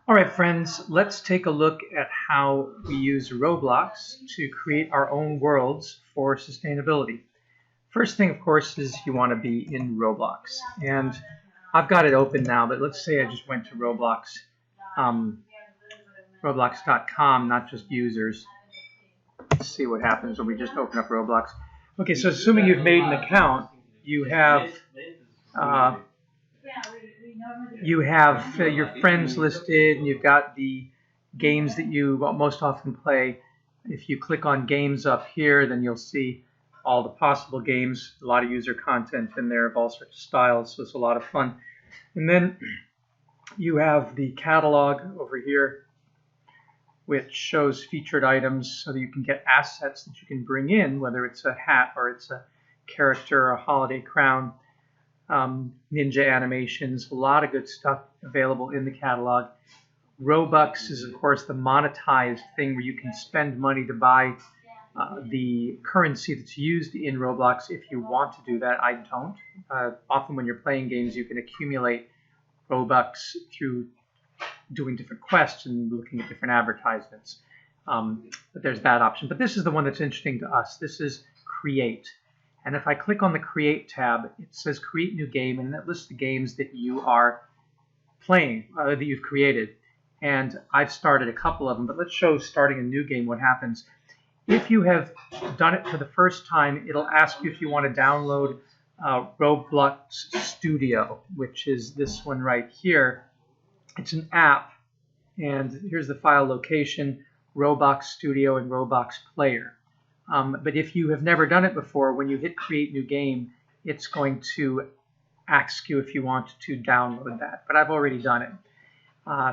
All right, friends, let's take a look at how we use Roblox to create our own worlds for sustainability. First thing, of course, is you want to be in Roblox. And I've got it open now, but let's say I just went to Roblox, Roblox.com, not just users. Let's see what happens when we just open up Roblox. Okay, so assuming you've made an account, you have your friends listed, and you've got the games that you most often play. If you click on games up here, then you'll see all the possible games, a lot of user content in there of all sorts of styles, so it's a lot of fun. And then you have the catalog over here, which shows featured items so that you can get assets that you can bring in, whether it's a hat or it's a character or a holiday crown. Ninja animations, a lot of good stuff available in the catalog. Robux is, of course, the monetized thing where you can spend money to buy the currency that's used in Roblox if you want to do that. I don't. Often when you're playing games, you can accumulate Robux through doing different quests and looking at different advertisements. But there's that option. But this is the one that's interesting to us. This is Create. And if I click on the Create tab, it says Create New Game, and that lists the games that you are playing, that you've created. And I've started a couple of them, but let's show starting a new game what happens. If you have done it for the first time, it'll ask you if you want to download Roblox Studio, which is this one right here. It's an app, and here's the file location, Roblox Studio and Roblox Player. But if you have never done it before, when you hit Create New Game, it's going to ask you if you want to download that. But I've already done it,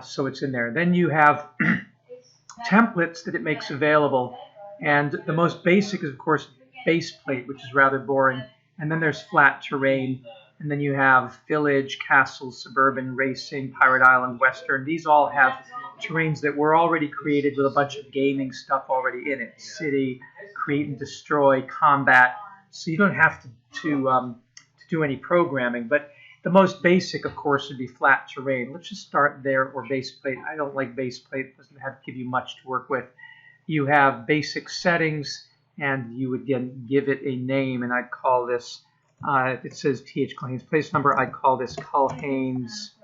so it's in there. Then you have templates that it makes available, and the most basic is, of course, base plate, which is rather boring. And then there's flat terrain, and then you have village, castle, suburban, racing, pirate island, western. These all have terrains that were already created with a bunch of gaming stuff already in it. City, create and destroy, combat. So you don't have to do any programming. But the most basic, of course, would be flat terrain. Let's just start there, or base plate. I don't like base plate. It doesn't have to give you much to work with. You have basic settings, and you would give it a name, and I'd call this, it says T.H. Culhane's place number, I'd call this Culhane's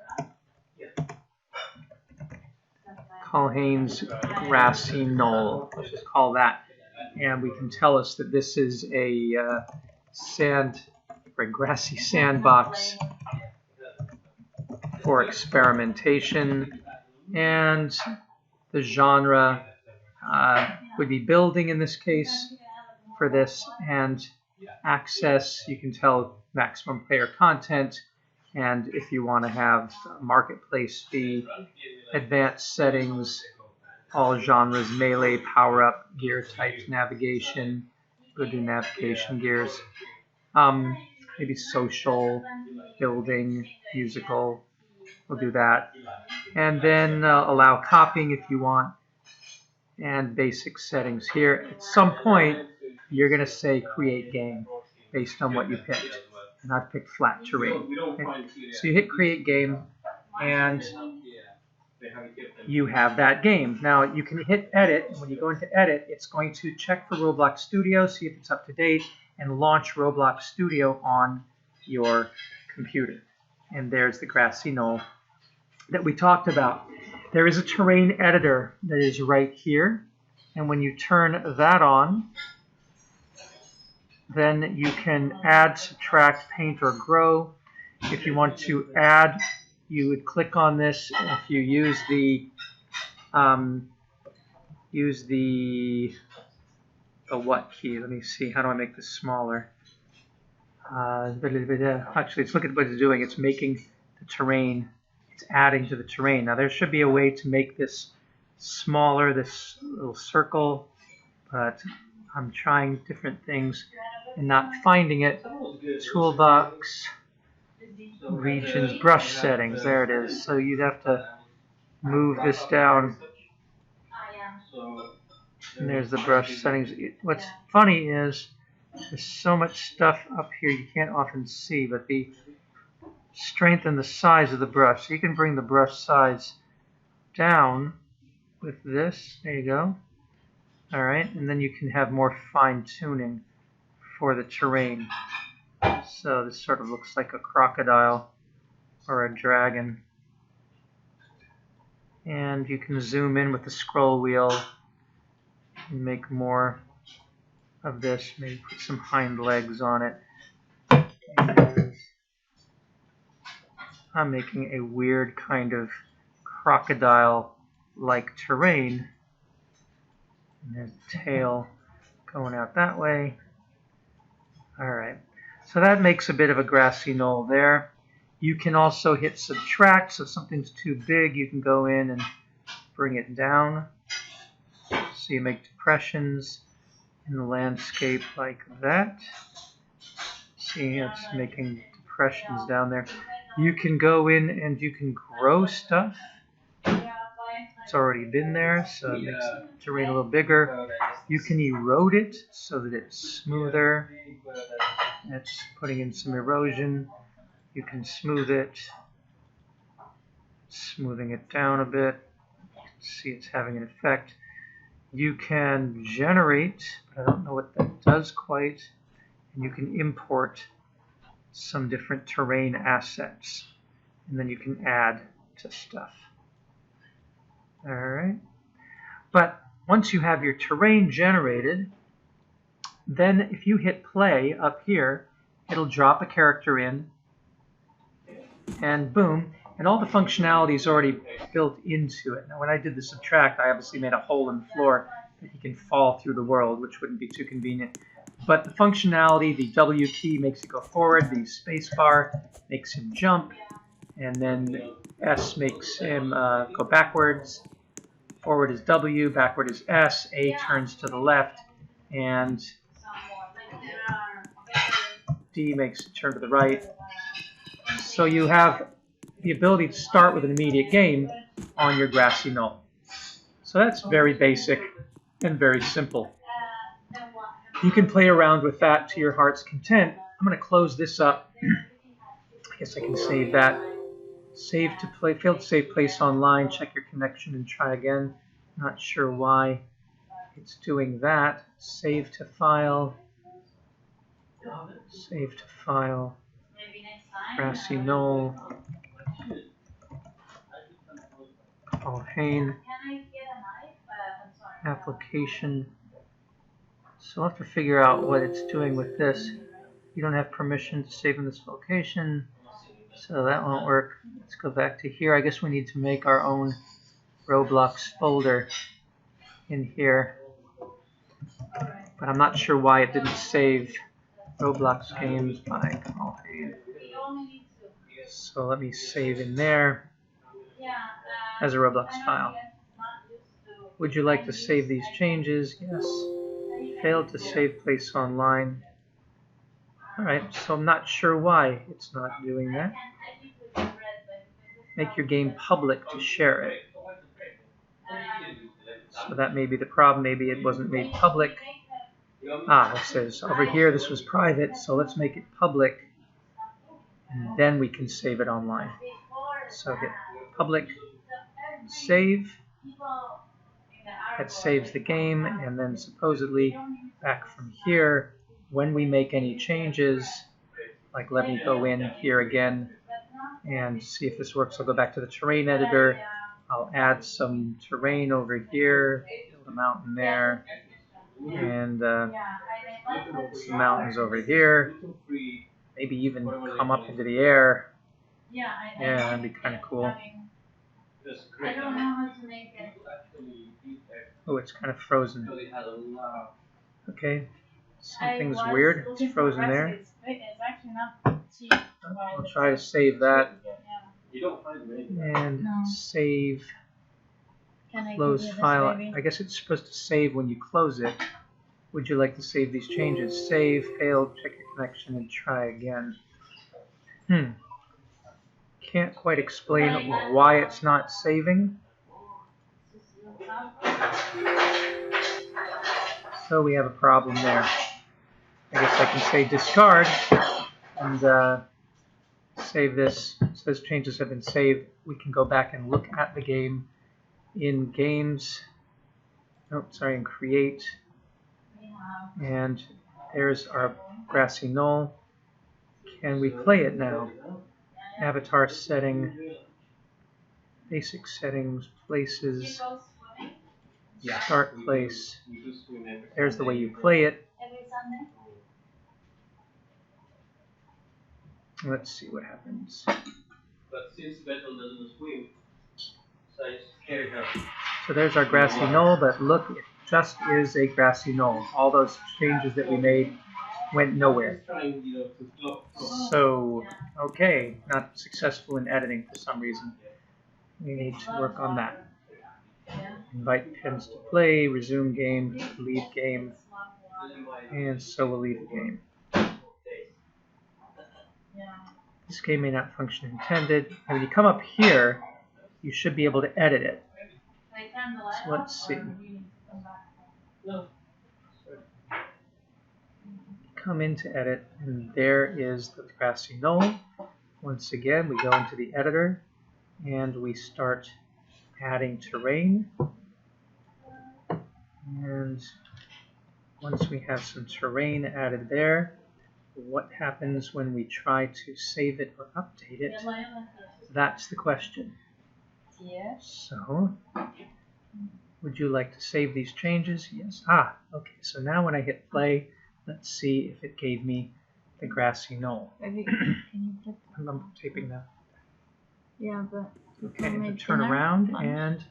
Grassy Knoll. Let's just call that. And we can tell us that this is a grassy sandbox for experimentation. And the genre would be building in this case for this. And access, you can tell maximum player content. And if you want to have marketplace fee, advanced settings, all genres, melee, power-up, gear types, navigation, we'll do navigation gears, maybe social, building, musical, we'll do that. And then allow copying if you want, and basic settings here. At some point, you're going to say create game based on what you picked. And I've picked flat terrain. Okay. So you hit create game, and you have that game. Now you can hit edit, and when you go into edit, it's going to check for Roblox Studio, see if it's up to date, and launch Roblox Studio on your computer. And there's the grassy knoll that we talked about. There is a terrain editor that is right here, and when you turn that on, then you can add, subtract, paint, or grow. If you want to add, you would click on this. If you use the what key? Let me see. How do I make this smaller? Actually, let's look at what it's doing. It's making the terrain. It's adding to the terrain. Now there should be a way to make this smaller, this little circle, but I'm trying different things and not finding it. Toolbox, regions, brush settings, there it is. So you'd have to move this down. And there's the brush settings. What's funny is there's so much stuff up here you can't often see, but the strengthen the size of the brush. So you can bring the brush size down with this. There you go. All right, and then you can have more fine tuning for the terrain. So this sort of looks like a crocodile or a dragon. And you can zoom in with the scroll wheel and make more of this. Maybe put some hind legs on it. And I'm making a weird kind of crocodile-like terrain. And there's the tail going out that way. All right, so that makes a bit of a grassy knoll there. You can also hit subtract, so if something's too big, you can go in and bring it down. So you make depressions in the landscape like that. See, it's making depressions down there. You can go in and you can grow stuff. It's already been there, so it makes the terrain a little bigger. You can erode it so that it's smoother. That's putting in some erosion. You can smooth it, smoothing it down a bit. You can see it's having an effect. You can generate, but I don't know what that does quite. And you can import some different terrain assets. And then you can add to stuff. All right. But once you have your terrain generated, then if you hit play up here, it'll drop a character in, and boom, and all the functionality is already built into it. Now when I did the subtract, I obviously made a hole in the floor that he can fall through the world, which wouldn't be too convenient. But the functionality, the W key makes it go forward, the space bar makes him jump, and then S makes him go backwards. Forward is W, backward is S, A turns to the left, and D makes it turn to the right. So you have the ability to start with an immediate game on your grassy knoll. So that's very basic and very simple. You can play around with that to your heart's content. I'm going to close this up. I guess I can save that. Save to play, failed to save place online. Check your connection and try again. Not sure why it's doing that. Save to file. Save to file. Grassy knoll. Paul Hain. Application. So I'll have to figure out what it's doing with this. You don't have permission to save in this location, so that won't work. Let's go back to here. I guess we need to make our own Roblox folder in here. But I'm not sure why it didn't save Roblox games by Paul Hain. So let me save in there as a Roblox file. Would you like to save these changes? Yes. Failed to save place online. Alright, so I'm not sure why it's not doing that. Make your game public to share it. So that may be the problem. Maybe it wasn't made public. It says over here this was private, so let's make it public. And then we can save it online. So hit public, save. That saves the game, and then supposedly back from here, when we make any changes, like let me go in here again and see if this works. I'll go back to the terrain editor. I'll add some terrain over here, build a mountain there, and build some mountains over here. Maybe even come up into the air. Yeah, that'd be kind of cool. I don't know how to make it. Oh, it's kind of frozen. Okay, something's weird. It's frozen there. I'll try to save that. And save. Close file. I guess it's supposed to save when you close it. Would you like to save these changes? Save, failed, check your connection, and try again. Can't quite explain why it's not saving. So we have a problem there. I guess I can say discard and save this. So those changes have been saved. We can go back and look at the game in Games. Oh, sorry, in Create. And there's our grassy knoll. Can we play it now? Avatar setting, basic settings, places, start place. There's the way you play it. Let's see what happens. So there's our grassy knoll, but look, it just is a grassy knoll. All those changes that we made went nowhere. So, okay, not successful in editing for some reason. We need to work on that. Invite pins to play, resume game, leave game, and so we'll leave the game. This game may not function intended. And when you come up here, you should be able to edit it. So let's see. Come into edit, and there is the grassy knoll. Once again, we go into the editor, and we start adding terrain. And once we have some terrain added there, what happens when we try to save it or update it? That's the question. So, would you like to save these changes? Yes. Ah, okay. So now when I hit play, let's see if it gave me the grassy knoll. I'm taping that. Yeah, but... Okay, and turn around and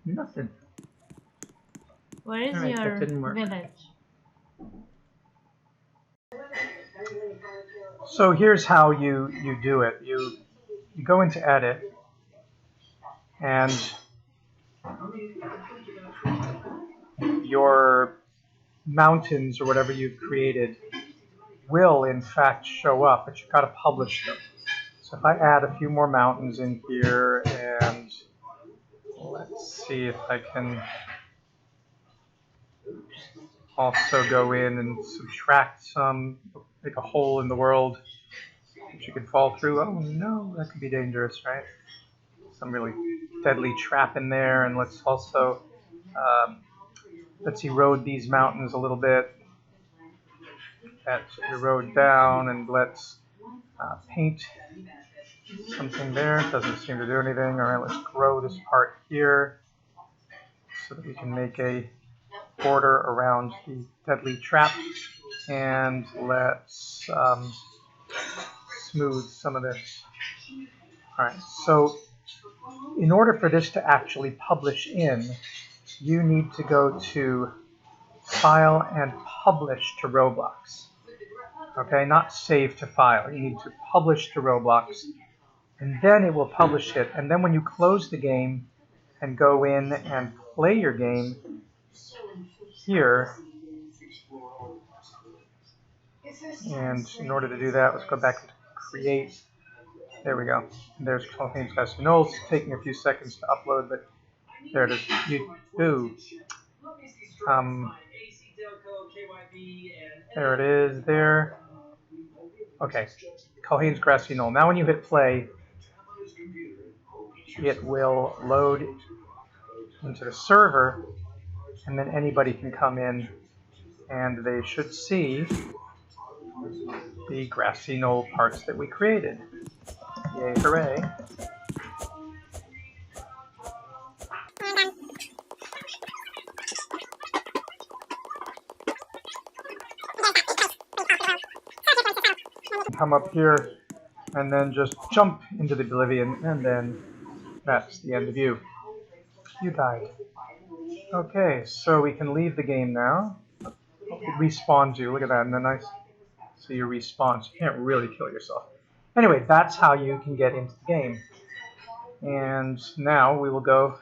nothing. Where is All right, your that didn't work. village? So here's how you do it. You go into edit, and your mountains or whatever you've created will in fact show up, but you've got to publish them. So if I add a few more mountains in here, and let's see if I can also go in and subtract some, make a hole in the world that you can fall through. Oh no, that could be dangerous, right? Some really deadly trap in there. And let's also, let's erode these mountains a little bit. Let's erode down, and let's paint something there. It doesn't seem to do anything. All right, let's grow this part here so that we can make a border around the deadly trap. And let's smooth some of this. All right, so in order for this to actually publish in, you need to go to File and Publish to Roblox. Okay, not save to file. You need to publish to Roblox, and then it will publish it. And then when you close the game and go in and play your game here, and in order to do that, let's go back to Create. There we go. There's Polytanks Grassy Knoll. It's taking a few seconds to upload, but there it is. There it is there. Okay, Culhane's Grassy Knoll. Now when you hit play, it will load into the server, and then anybody can come in and they should see the grassy knoll parts that we created. Yay, hooray. Come up here and then just jump into the oblivion, and then that's the end of you. You died. Okay, so we can leave the game now. It respawns you. Look at that, and then so you respawn. So you can't really kill yourself. Anyway, that's how you can get into the game. And now we will go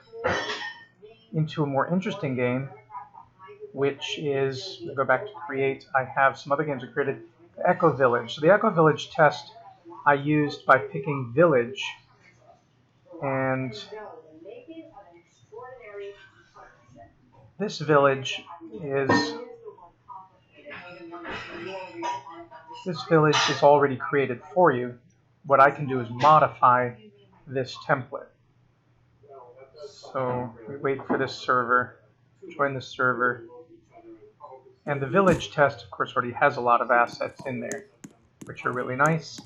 into a more interesting game, which is, we'll go back to Create. I have some other games I created. The Echo Village. So the Echo Village test I used by picking Village, and this village is already created for you. what I can do is modify this template. So we wait for this server, join the server, and the village test, of course, already has a lot of assets in there, which are really nice.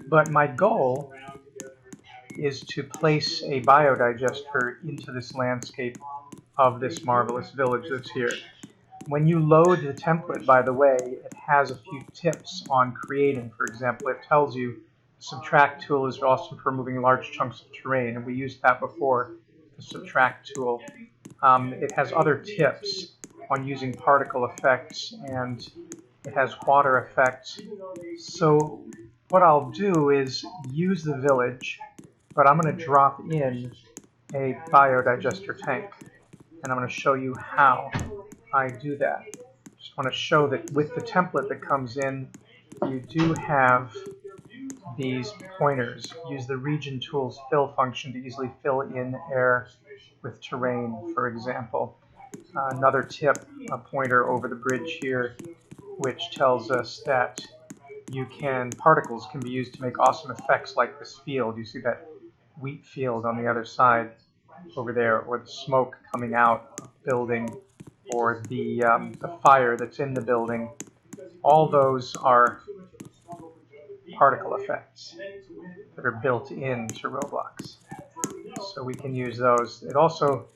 But my goal is to place a biodigester into this landscape of this marvelous village that's here. When you load the template, by the way, it has a few tips on creating. For example, it tells you the subtract tool is awesome for removing large chunks of terrain, and we used that before, the subtract tool. It has other tips on using particle effects, and it has water effects. So what I'll do is use the village, but I'm going to drop in a biodigester tank, and I'm going to show you how I do that. Just want to show that with the template that comes in, you do have these pointers. Use the region tool's fill function to easily fill in air with terrain, for example. Another tip, a pointer over the bridge here, which tells us that particles can be used to make awesome effects like this field. You see that wheat field on the other side over there, or the smoke coming out of the building, or the fire that's in the building. All those are particle effects that are built into Roblox. So we can use those. It also,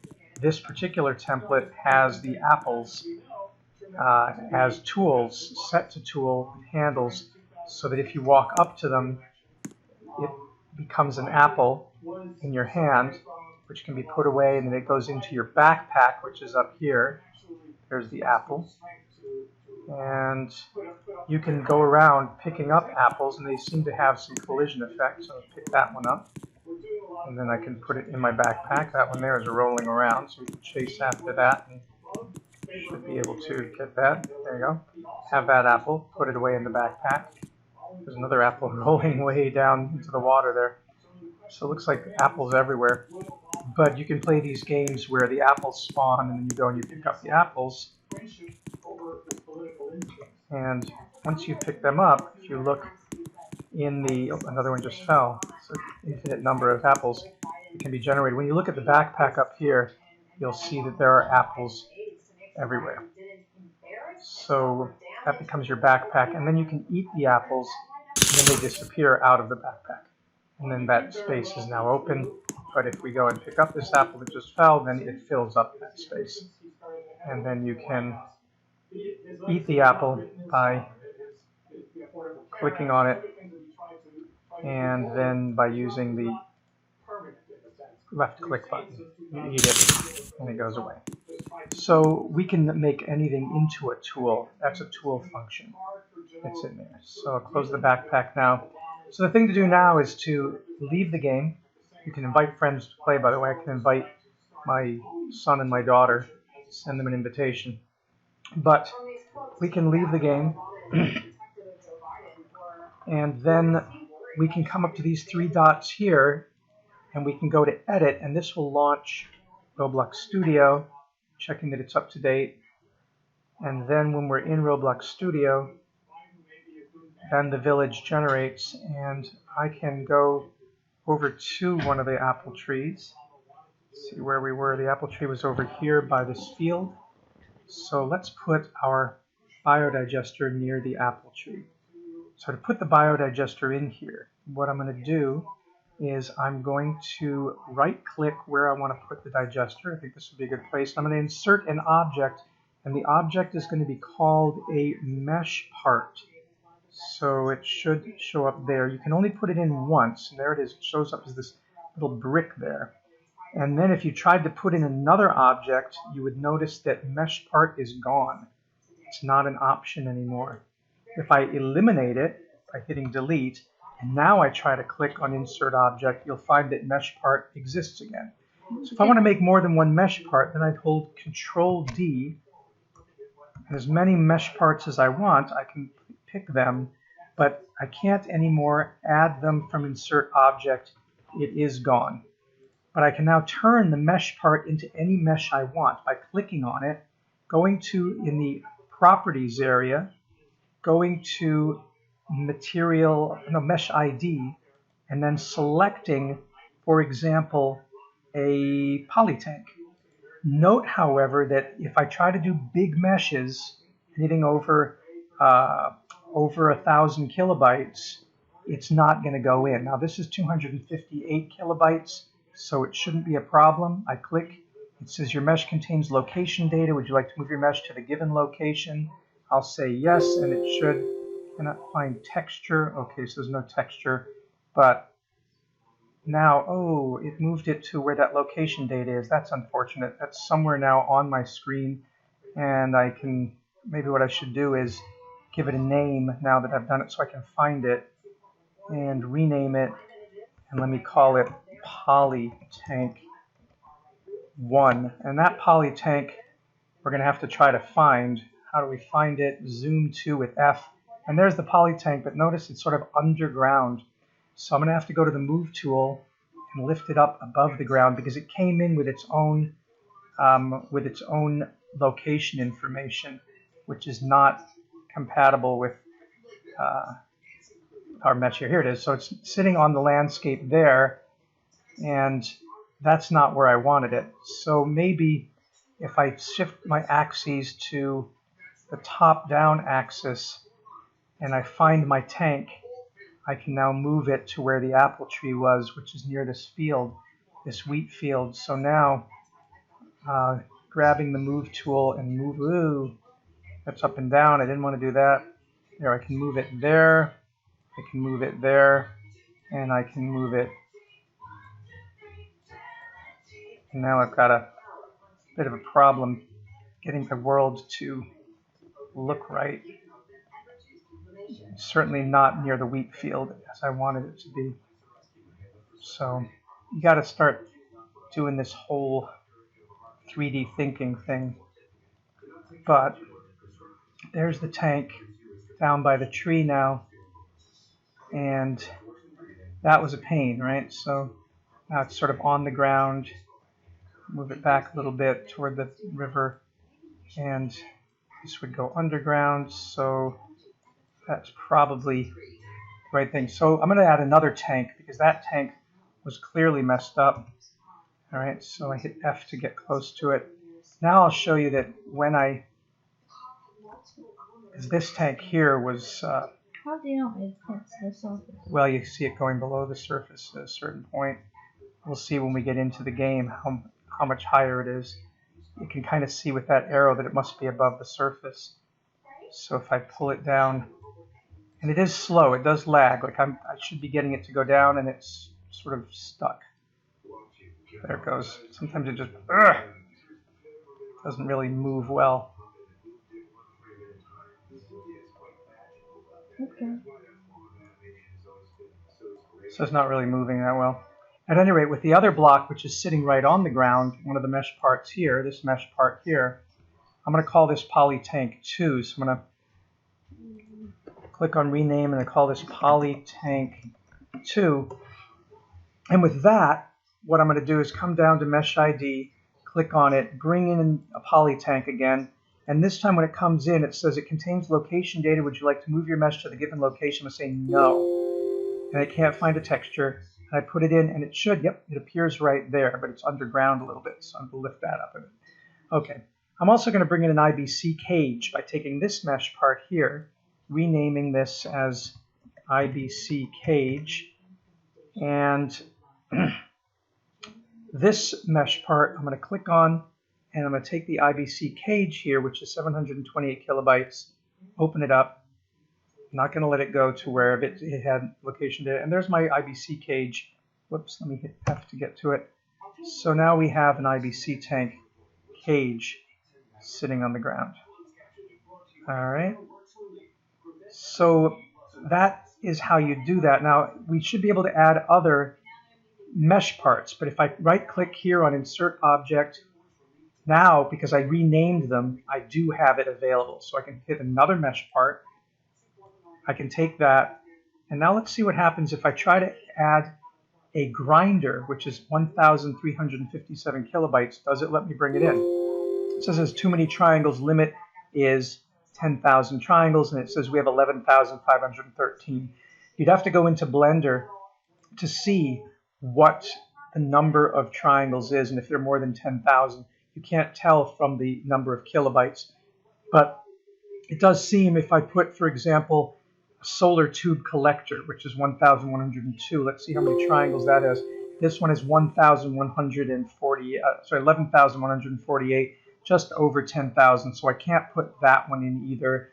this particular template has the apples as tools, set to tool handles, so that if you walk up to them, it becomes an apple in your hand, which can be put away, and then it goes into your backpack, which is up here. There's the apple. And you can go around picking up apples, and they seem to have some collision effect, so I'll pick that one up. And then I can put it in my backpack. That one there is rolling around, so we can chase after that, and should be able to get that. There you go. Have that apple, put it away in the backpack. There's another apple rolling way down into the water there. So it looks like apples everywhere. But you can play these games where the apples spawn, and then you go and you pick up the apples. And once you pick them up, if you look in another one just fell. It's an infinite number of apples that can be generated. When you look at the backpack up here, you'll see that there are apples everywhere. So that becomes your backpack, and then you can eat the apples, and then they disappear out of the backpack. And then that space is now open. But if we go and pick up this apple that just fell, then it fills up that space. And then you can eat the apple by clicking on it, and then by using the left click button, you eat it, and it goes away. So we can make anything into a tool. That's a tool function that's in there. So I'll close the backpack now. So the thing to do now is to leave the game. You can invite friends to play, by the way. I can invite my son and my daughter, send them an invitation. But we can leave the game, and then we can come up to these three dots here, and we can go to Edit, and this will launch Roblox Studio, checking that it's up to date. And then when we're in Roblox Studio, then the village generates, and I can go over to one of the apple trees. Let's see where we were. The apple tree was over here by this field. So let's put our biodigester near the apple tree. So to put the biodigester in here, what I'm going to do is I'm going to right-click where I want to put the digester. I think this would be a good place. I'm going to insert an object, and the object is going to be called a Meshpart. So it should show up there. You can only put it in once, and there it is. It shows up as this little brick there. And then if you tried to put in another object, you would notice that Meshpart is gone. It's not an option anymore. If I eliminate it by hitting delete, and now I try to click on insert object, you'll find that Meshpart exists again. So if I want to make more than one Meshpart, then I'd hold Control D, and as many Meshparts as I want, I can pick them, but I can't anymore add them from insert object. It is gone. But I can now turn the Meshpart into any mesh I want by clicking on it, going to, in the properties area, going to mesh ID, and then selecting, for example, a polytank. Note, however, that if I try to do big meshes, anything over 1,000 kilobytes, it's not going to go in. Now this is 258 kilobytes, so it shouldn't be a problem. I click, it says your mesh contains location data. Would you like to move your mesh to the given location? I'll say yes, and it should. Cannot find texture. Okay, so there's no texture, but now, oh, it moved it to where that location data is. That's unfortunate. That's somewhere now on my screen, and I can, maybe what I should do is give it a name now that I've done it so I can find it and rename it, and let me call it polytank 1. And that polytank we're going to have to try to find. How do we find it? Zoom to with F, and there's the polytank, but notice it's sort of underground. So I'm going to have to go to the Move tool and lift it up above the ground because it came in with its own location information, which is not compatible with our mesh here. Here it is. So it's sitting on the landscape there, and that's not where I wanted it. So maybe if I shift my axes to the top-down axis and I find my tank, I can now move it to where the apple tree was, which is near this field, this wheat field. So now, grabbing the Move tool and move, ooh, that's up and down. I didn't want to do that. There, I can move it there, I can move it there, and I can move it. And now I've got a bit of a problem getting the world to look right. It's certainly not near the wheat field as I wanted it to be. So you got to start doing this whole 3D thinking thing. But there's the tank down by the tree now, and that was a pain, right? So now it's sort of on the ground. Move it back a little bit toward the river, and this would go underground. So that's probably the right thing. So I'm going to add another tank because that tank was clearly messed up. All right, so I hit F to get close to it. Now I'll show you that when this tank here was... How do you know it hits the surface? Well, you see it going below the surface at a certain point. We'll see when we get into the game how much higher it is. You can kind of see with that arrow that it must be above the surface. So if I pull it down, and it is slow, it does lag. Like I should be getting it to go down, and it's sort of stuck. There it goes. Sometimes it just doesn't really move well. Okay. So it's not really moving that well. At any rate, with the other block, which is sitting right on the ground, one of the mesh parts here, this mesh part here, I'm going to call this polytank 2. So I'm going to click on rename and I call this polytank 2. And with that, what I'm going to do is come down to Mesh ID, click on it, bring in a polytank again, and this time when it comes in, it says it contains location data. Would you like to move your mesh to the given location? I'm going to say no. And I can't find a texture. And I put it in, and it should, yep, it appears right there, but it's underground a little bit, so I'm going to lift that up a bit. Okay, I'm also going to bring in an IBC cage by taking this mesh part here, renaming this as IBC cage, and this mesh part I'm going to click on, and I'm going to take the IBC cage here, which is 728 kilobytes, open it up. I'm not going to let it go to where it had location data. And there's my IBC cage. Whoops, let me hit F to get to it. So now we have an IBC tank cage sitting on the ground. All right. So that is how you do that. Now, we should be able to add other mesh parts. But if I right-click here on Insert Object, now, because I renamed them, I do have it available. So I can hit another mesh part. I can take that, and now let's see what happens if I try to add a grinder, which is 1,357 kilobytes. Does it let me bring it in? It says there's too many triangles. Limit is 10,000 triangles, and it says we have 11,513. You'd have to go into Blender to see what the number of triangles is, and if they're more than 10,000, you can't tell from the number of kilobytes. But it does seem, if I put, for example, a solar tube collector, which is 1,102, let's see how many triangles that is. This one is 11,148, just over 10,000, so I can't put that one in either.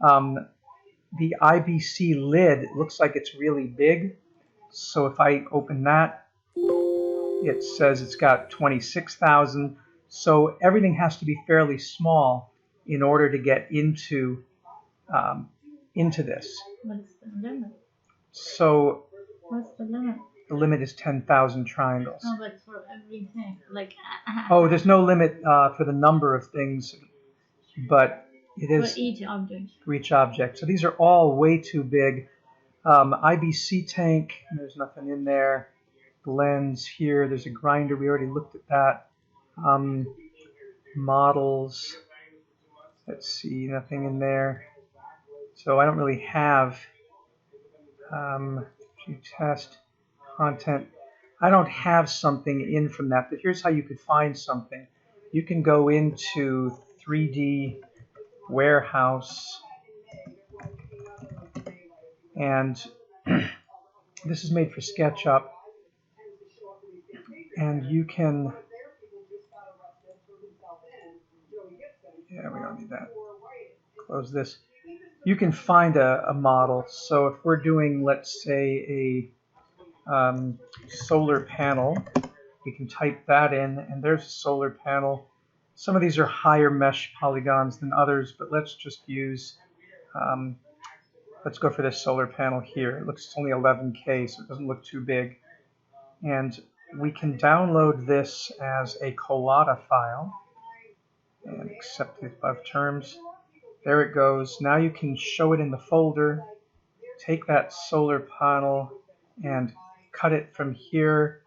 The IBC lid, it looks like it's really big, so if I open that, it says it's got 26,000, so everything has to be fairly small in order to get into this. What's the limit? So What's the limit? the limit is 10,000 triangles. No, but for everything, like. Oh, there's no limit for the number of things, but it is for each object. For each object. So these are all way too big. IBC tank, there's nothing in there. Blends here, there's a grinder, we already looked at that. Models, let's see, nothing in there. So I don't really have test content. I don't have something in from that, but here's how you could find something. You can go into 3D Warehouse, and this is made for SketchUp, and you can, yeah, we don't need that. Close this. You can find a model. So if we're doing, let's say, a solar panel, we can type that in, and there's a solar panel. Some of these are higher mesh polygons than others, but let's just use, let's go for this solar panel here. It looks, it's only 11K, so it doesn't look too big. And we can download this as a collada file and accept the above terms. There it goes. Now you can show it in the folder, take that solar panel and cut it from here.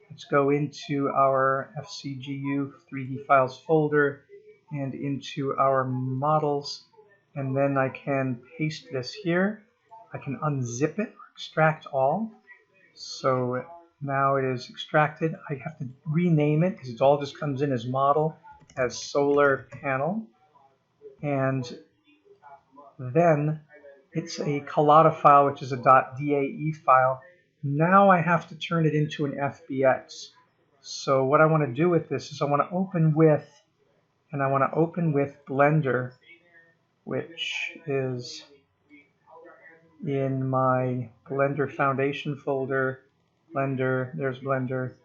Let's go into our FCGU 3D files folder and into our models, and then I can paste this here. I can unzip it, extract all. So now it is extracted. I have to rename it because it all just comes in as model, as solar panel, and then it's a collada file, which is a .dae file. Now I have to turn it into an FBX. So what I want to do with this is I want to open with, and I want to open with Blender, which is in my Blender Foundation folder. Blender, there's Blender.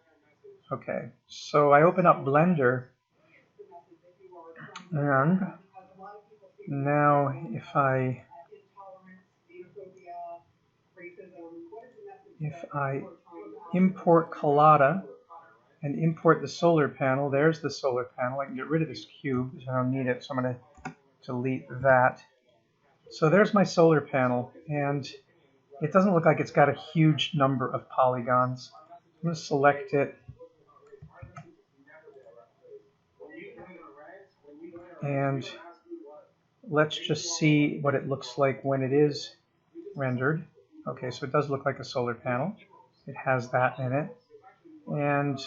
Okay, so I open up Blender, and now if I import collada and import the solar panel, there's the solar panel. I can get rid of this cube because I don't need it, so I'm going to delete that. So there's my solar panel, and it doesn't look like it's got a huge number of polygons. I'm going to select it, and let's just see what it looks like when it is rendered. Okay, so it does look like a solar panel. It has that in it. And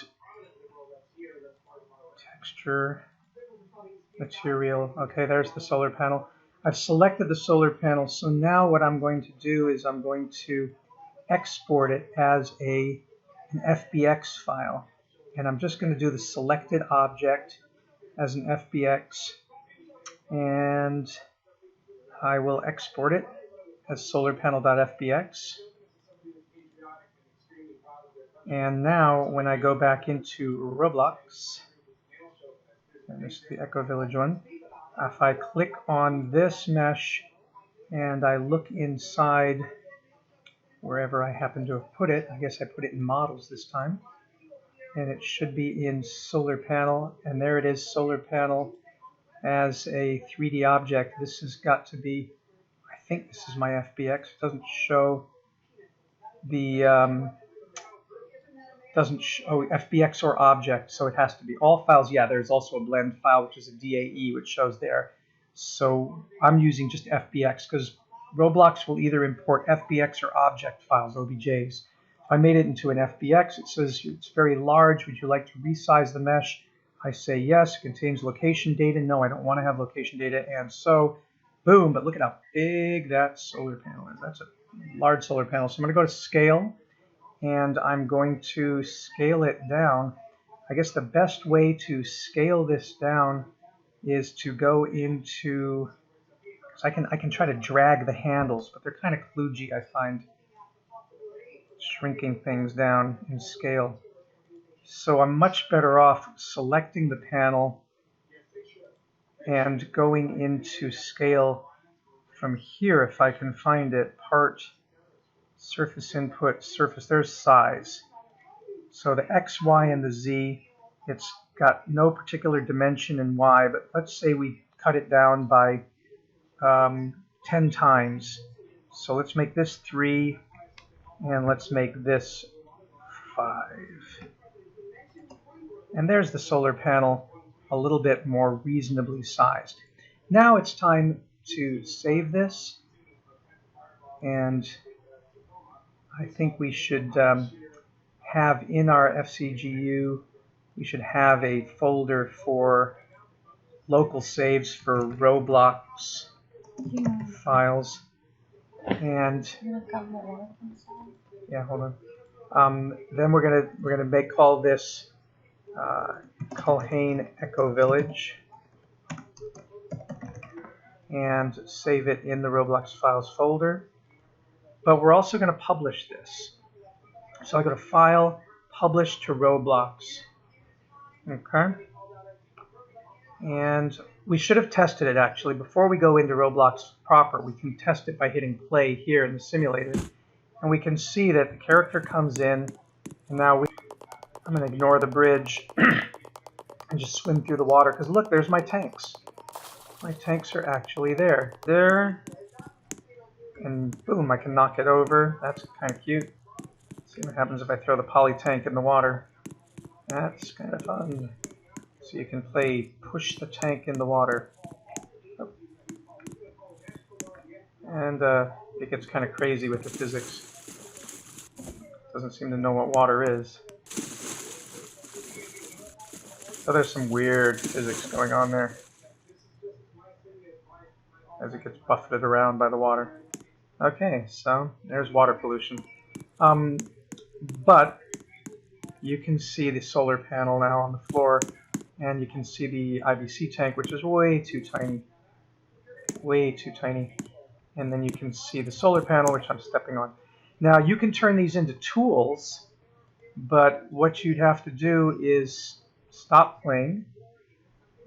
texture, material. Okay, there's the solar panel. I've selected the solar panel, so now what I'm going to do is I'm going to export it as an FBX file. And I'm just going to do the selected object as an FBX, and I will export it as solarpanel.fbx. And now when I go back into Roblox, and this is the Echo Village one, if I click on this mesh and I look inside wherever I happen to have put it, I guess I put it in models this time, and it should be in solar panel, and there it is, solar panel as a 3D object. This has got to be, I think this is my FBX. It doesn't show the FBX or object, so it has to be all files. Yeah, there's also a blend file, which is a DAE, which shows there. So I'm using just FBX because Roblox will either import FBX or object files, OBJs. If I made it into an FBX, it says it's very large. Would you like to resize the mesh? I say yes. It contains location data. No, I don't want to have location data. And so, boom. But look at how big that solar panel is. That's a large solar panel. So I'm going to go to Scale, and I'm going to scale it down. I guess the best way to scale this down is to go into, so I can try to drag the handles, but they're kind of kludgy, I find, shrinking things down in scale. So I'm much better off selecting the panel and going into scale from here if I can find it. Part, surface input, surface, there's size. So the X, Y, and the Z, it's got no particular dimension in Y, but let's say we cut it down by 10 times. So let's make this 3, and let's make this 5. And there's the solar panel, a little bit more reasonably sized. Now it's time to save this, and I think we should have in our FCGU, we should have a folder for local saves for Roblox files. And yeah, hold on. Then we're gonna call this Culhane Echo Village and save it in the Roblox files folder. But we're also going to publish this. So I go to File, Publish to Roblox. Okay. And we should have tested it actually. Before we go into Roblox proper, we can test it by hitting play here in the simulator. And we can see that the character comes in, and now I'm going to ignore the bridge and just swim through the water, because look, there's my tanks. My tanks are actually there. There. And boom, I can knock it over. That's kind of cute. Let's see what happens if I throw the poly tank in the water. That's kind of fun. So you can play push the tank in the water. Oh. And it gets kind of crazy with the physics. Doesn't seem to know what water is. So there's some weird physics going on there as it gets buffeted around by the water. Okay, so there's water pollution. But you can see the solar panel now on the floor, and you can see the IBC tank, which is way too tiny. Way too tiny. And then you can see the solar panel, which I'm stepping on. Now you can turn these into tools, but what you'd have to do is stop playing,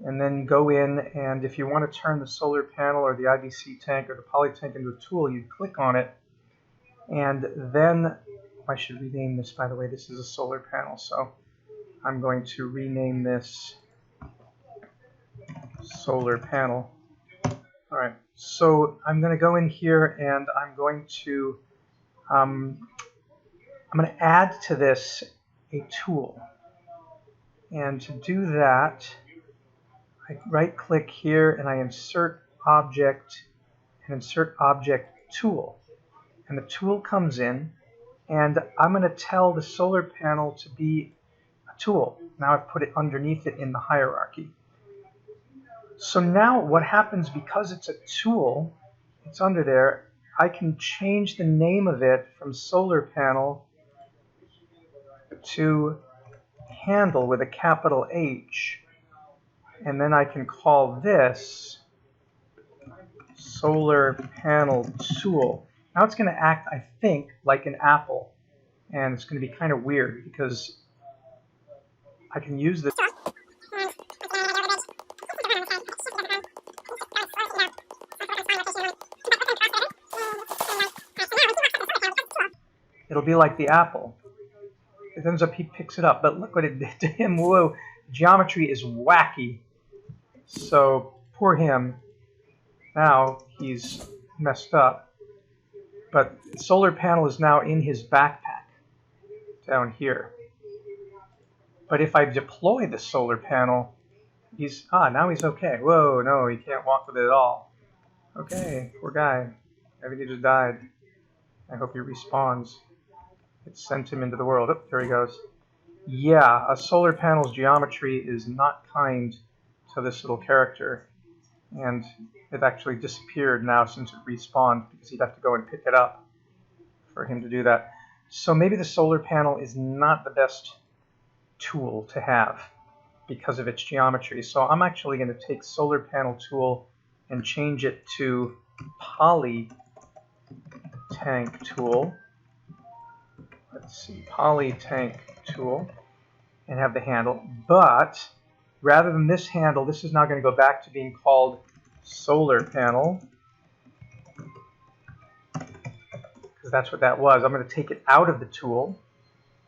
and then go in, and if you want to turn the solar panel or the IBC tank or the poly tank into a tool, you click on it, and then, I should rename this, by the way, this is a solar panel, so I'm going to rename this solar panel. Alright, so I'm going to go in here, and I'm going to add to this a tool. And to do that, I right-click here and I insert object and insert object tool. And the tool comes in, and I'm going to tell the solar panel to be a tool. Now I've put it underneath it in the hierarchy. So now what happens, because it's a tool, it's under there, I can change the name of it from solar panel to handle with a capital H. And then I can call this solar panel tool. Now it's going to act, I think, like an apple. And it's going to be kind of weird because I can use this. It'll be like the apple. It ends up he picks it up, but look what it did to him. Whoa, geometry is wacky. So poor him. Now he's messed up. But the solar panel is now in his backpack down here. But if I deploy the solar panel, now he's okay. Whoa, no, he can't walk with it at all. Okay, poor guy. Maybe he just died. I hope he respawns. It sent him into the world. Oh, there he goes. Yeah, a solar panel's geometry is not kind to this little character. And it actually disappeared now since it respawned because he'd have to go and pick it up for him to do that. So maybe the solar panel is not the best tool to have because of its geometry. So I'm actually going to take solar panel tool and change it to polytank tool. Let's see, polytank tool, and have the handle. But rather than this handle, this is now going to go back to being called solar panel, because that's what that was. I'm going to take it out of the tool,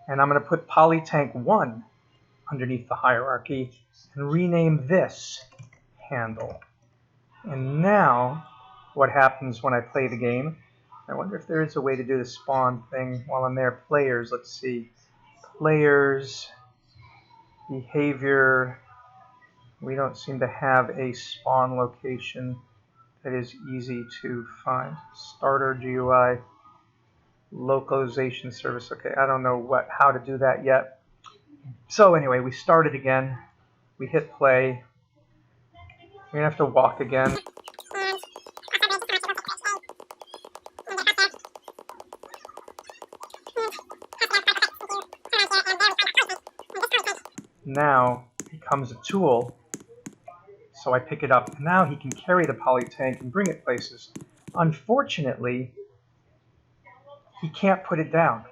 and I'm going to put polytank 1 underneath the hierarchy and rename this handle. And now what happens when I play the game, I wonder if there is a way to do the spawn thing while I'm there. Players, let's see. Players, behavior. We don't seem to have a spawn location that is easy to find. Starter GUI, localization service. Okay, I don't know how to do that yet. So anyway, we started again. We hit play. We're gonna have to walk again. Now becomes a tool, so I pick it up. Now he can carry the polytank and bring it places. Unfortunately, he can't put it down.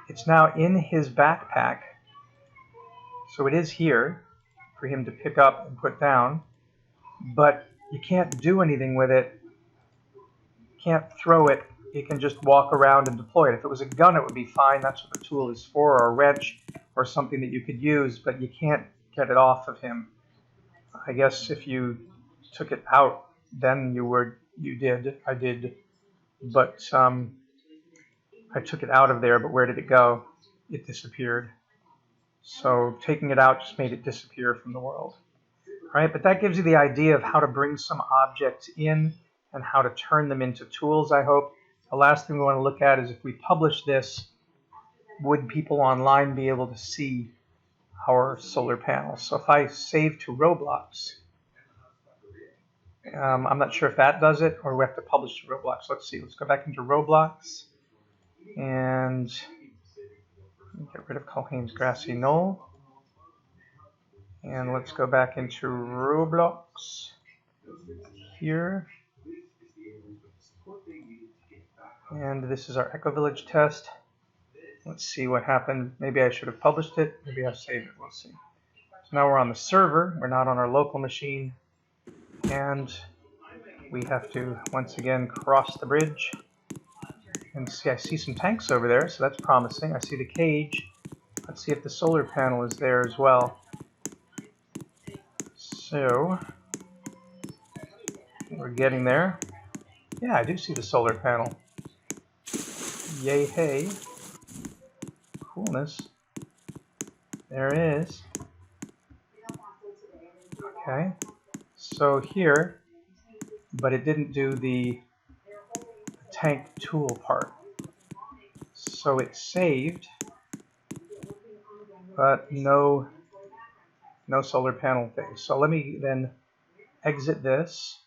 It's now in his backpack, so it is here for him to pick up and put down, but you can't do anything with it. You can't throw it. You can just walk around and deploy it. If it was a gun, it would be fine. That's what the tool is for, or a wrench, or something that you could use, but you can't get it off of him. I guess if you took it out, then I did, but I took it out of there, but where did it go? It disappeared. So taking it out just made it disappear from the world. All right, but that gives you the idea of how to bring some objects in and how to turn them into tools, I hope. The last thing we want to look at is if we publish this, would people online be able to see our solar panels? So if I save to Roblox, I'm not sure if that does it or we have to publish to Roblox. Let's see. Let's go back into Roblox and get rid of Culhane's Grassy Knoll. And let's go back into Roblox here. And this is our Echo Village test. Let's see what happened. Maybe I should have published it. Maybe I've saved it. We'll see. So now we're on the server. We're not on our local machine. And we have to, once again, cross the bridge. And see, I see some tanks over there, so that's promising. I see the cage. Let's see if the solar panel is there as well. So, we're getting there. Yeah, I do see the solar panel. Yay, hey. Coolness. There it is. Okay. So here, but it didn't do the tank tool part. So it saved, but no solar panel thing. So let me then exit this.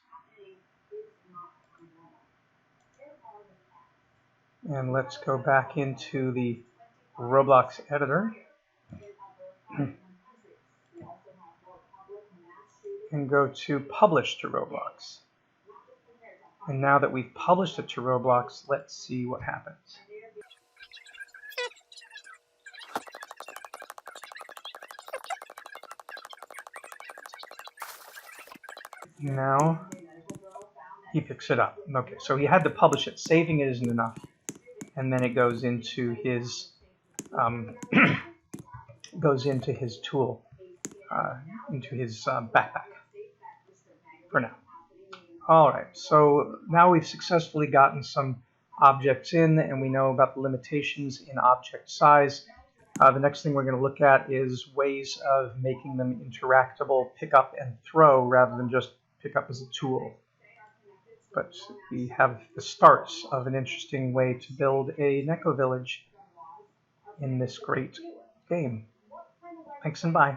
And let's go back into the Roblox editor and go to publish to Roblox. And now that we've published it to Roblox, let's see what happens. Now he picks it up. Okay, so he had to publish it. Saving it isn't enough. And then it goes into his tool, into his backpack for now. All right, so now we've successfully gotten some objects in, and we know about the limitations in object size. The next thing we're going to look at is ways of making them interactable, pick up and throw, rather than just pick up as a tool. But we have the starts of an interesting way to build a Neko village in this great game. Thanks and bye.